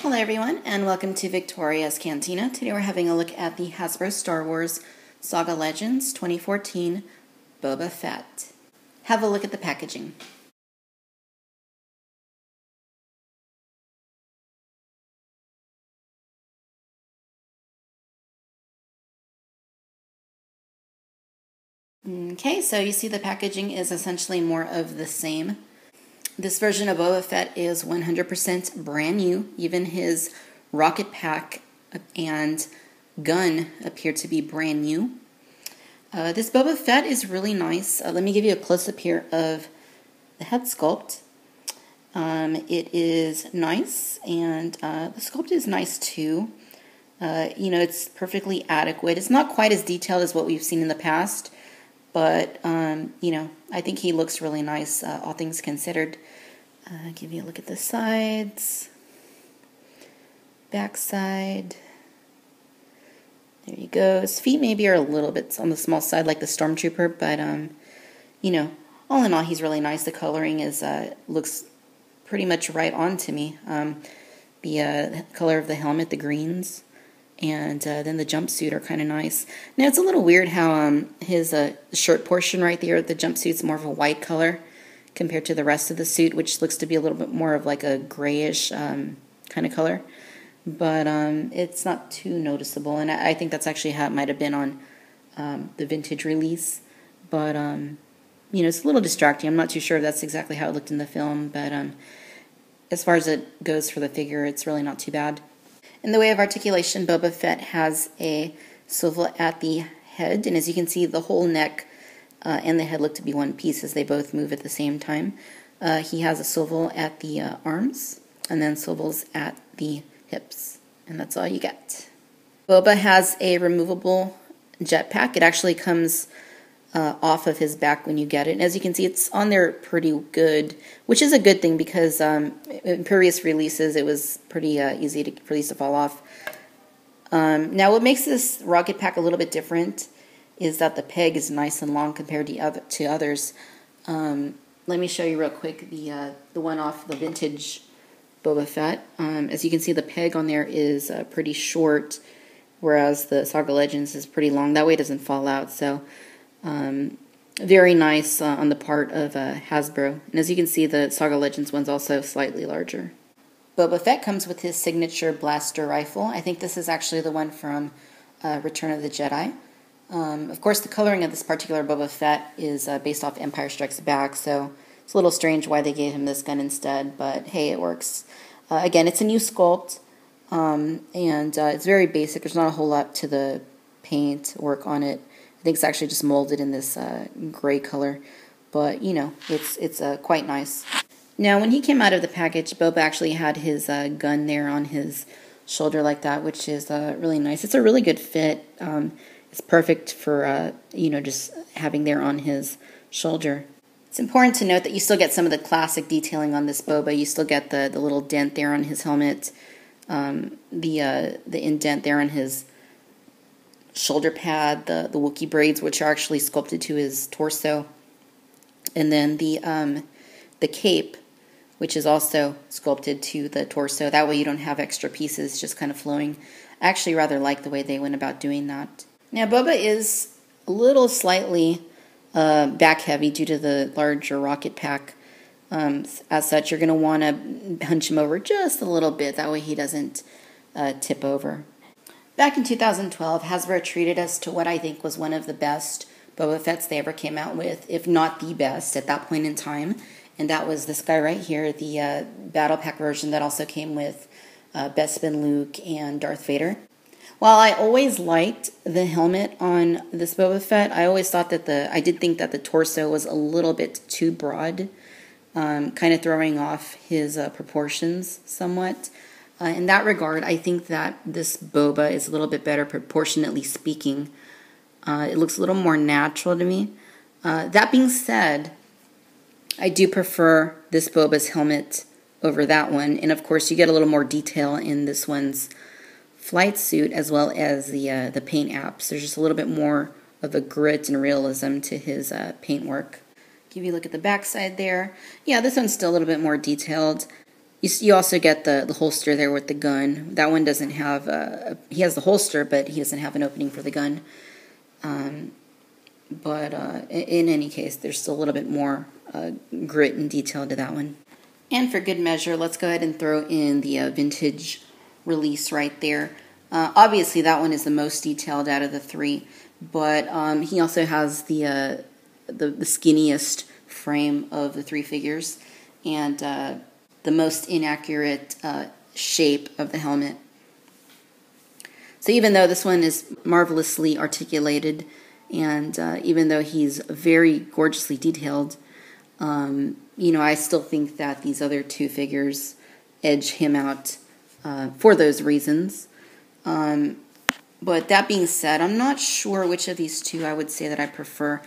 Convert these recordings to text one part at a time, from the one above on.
Hello everyone, and welcome to Victoria's Cantina. Today we're having a look at the Hasbro Star Wars Saga Legends 2014 Boba Fett. Have a look at the packaging. Okay, so you see the packaging is essentially more of the same. This version of Boba Fett is 100% brand new. Even his rocket pack and gun appear to be brand new. This Boba Fett is really nice. Let me give you a close-up here of the head sculpt. It is nice, and the sculpt is nice too. It's perfectly adequate. It's not quite as detailed as what we've seen in the past, but, I think he looks really nice, all things considered. Give you a look at the sides, back side. There you go. His feet maybe are a little bit on the small side like the Stormtrooper, but, all in all, he's really nice. The coloring is looks pretty much right on to me. The color of the helmet, the greens, and then the jumpsuit are kind of nice. Now, it's a little weird how his shirt portion right there, the jumpsuit's more of a white color compared to the rest of the suit, which looks to be a little bit more of like a grayish kind of color. But it's not too noticeable, and I think that's actually how it might have been on the vintage release. But, it's a little distracting. I'm not too sure if that's exactly how it looked in the film, but as far as it goes for the figure, it's really not too bad. In the way of articulation, Boba Fett has a swivel at the head, and as you can see, the whole neck and the head look to be one piece as they both move at the same time. He has a swivel at the arms, and then swivels at the hips, and that's all you get. Boba has a removable jetpack. It actually comes off of his back when you get it, and as you can see, it's on there pretty good, which is a good thing because in previous releases it was pretty easy for these to fall off. Now, what makes this rocket pack a little bit different is that the peg is nice and long compared to others. Let me show you real quick the one off the vintage Boba Fett. As you can see, the peg on there is pretty short, whereas the Saga Legends is pretty long. That way it doesn't fall out, so very nice on the part of Hasbro. And as you can see, the Saga Legends one's also slightly larger. Boba Fett comes with his signature blaster rifle. I think this is actually the one from Return of the Jedi. Of course, the coloring of this particular Boba Fett is based off Empire Strikes Back, so it's a little strange why they gave him this gun instead, but hey, it works. Again, it's a new sculpt, and it's very basic. There's not a whole lot to the paint work on it. I think it's actually just molded in this gray color, but, it's quite nice. Now, when he came out of the package, Boba actually had his gun there on his shoulder like that, which is really nice. It's a really good fit. It's perfect for, just having there on his shoulder. It's important to note that you still get some of the classic detailing on this Boba. You still get the little dent there on his helmet, the indent there on his shoulder pad, the Wookiee braids, which are actually sculpted to his torso, and then the cape, which is also sculpted to the torso. That way you don't have extra pieces just kind of flowing. I actually rather like the way they went about doing that. Now, Boba is a little slightly back heavy due to the larger rocket pack. As such, you're going to want to hunch him over just a little bit. That way he doesn't tip over. Back in 2012, Hasbro treated us to what I think was one of the best Boba Fetts they ever came out with, if not the best at that point in time. And that was this guy right here, the Battle Pack version that also came with Bespin, Luke, and Darth Vader. While I always liked the helmet on this Boba Fett, I always thought that I did think that the torso was a little bit too broad, kind of throwing off his proportions somewhat. In that regard, I think that this Boba is a little bit better proportionately speaking. It looks a little more natural to me. That being said, I do prefer this Boba's helmet over that one. And of course, you get a little more detail in this one's flight suit as well as the paint apps. There's just a little bit more of a grit and realism to his paint work. Give you a look at the back side there. Yeah, this one's still a little bit more detailed. You also get the holster there with the gun. That one doesn't have he has the holster, but he doesn't have an opening for the gun. But in any case, there's still a little bit more grit and detail to that one. And for good measure, let's go ahead and throw in the vintage release right there. Obviously, that one is the most detailed out of the three, but he also has the skinniest frame of the three figures, and the most inaccurate shape of the helmet. So even though this one is marvelously articulated, and even though he's very gorgeously detailed, I still think that these other two figures edge him out for those reasons. But that being said, I'm not sure which of these two I would say that I prefer.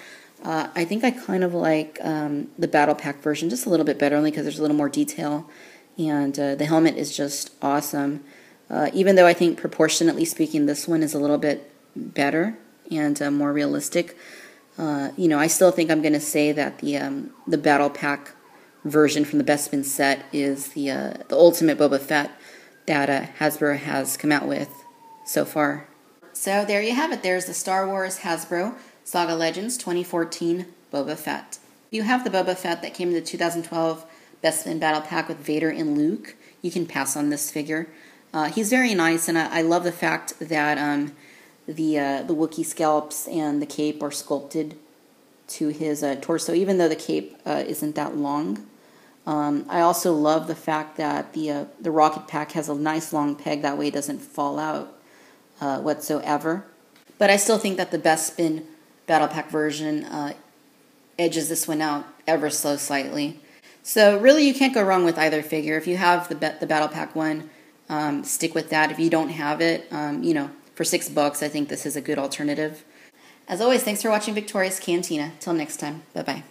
I think I kind of like the Battle Pack version just a little bit better, only because there's a little more detail, and the helmet is just awesome. Even though I think proportionately speaking, this one is a little bit better and more realistic. I still think I'm going to say that the Battle Pack version from the Bespin set is the ultimate Boba Fett that Hasbro has come out with so far. So there you have it. There's the Star Wars Hasbro Saga Legends 2014 Boba Fett. You have the Boba Fett that came in the 2012 Bespin Battle Pack with Vader and Luke. You can pass on this figure. He's very nice, and I love the fact that the Wookiee scalps and the cape are sculpted to his torso, even though the cape isn't that long. I also love the fact that the rocket pack has a nice long peg, that way it doesn't fall out whatsoever. But I still think that the Bespin Battle Pack version edges this one out ever so slightly. So really you can't go wrong with either figure. If you have the Battle Pack one, stick with that. If you don't have it, for $6, I think this is a good alternative. As always, thanks for watching Victoria's Cantina. Till next time, bye-bye.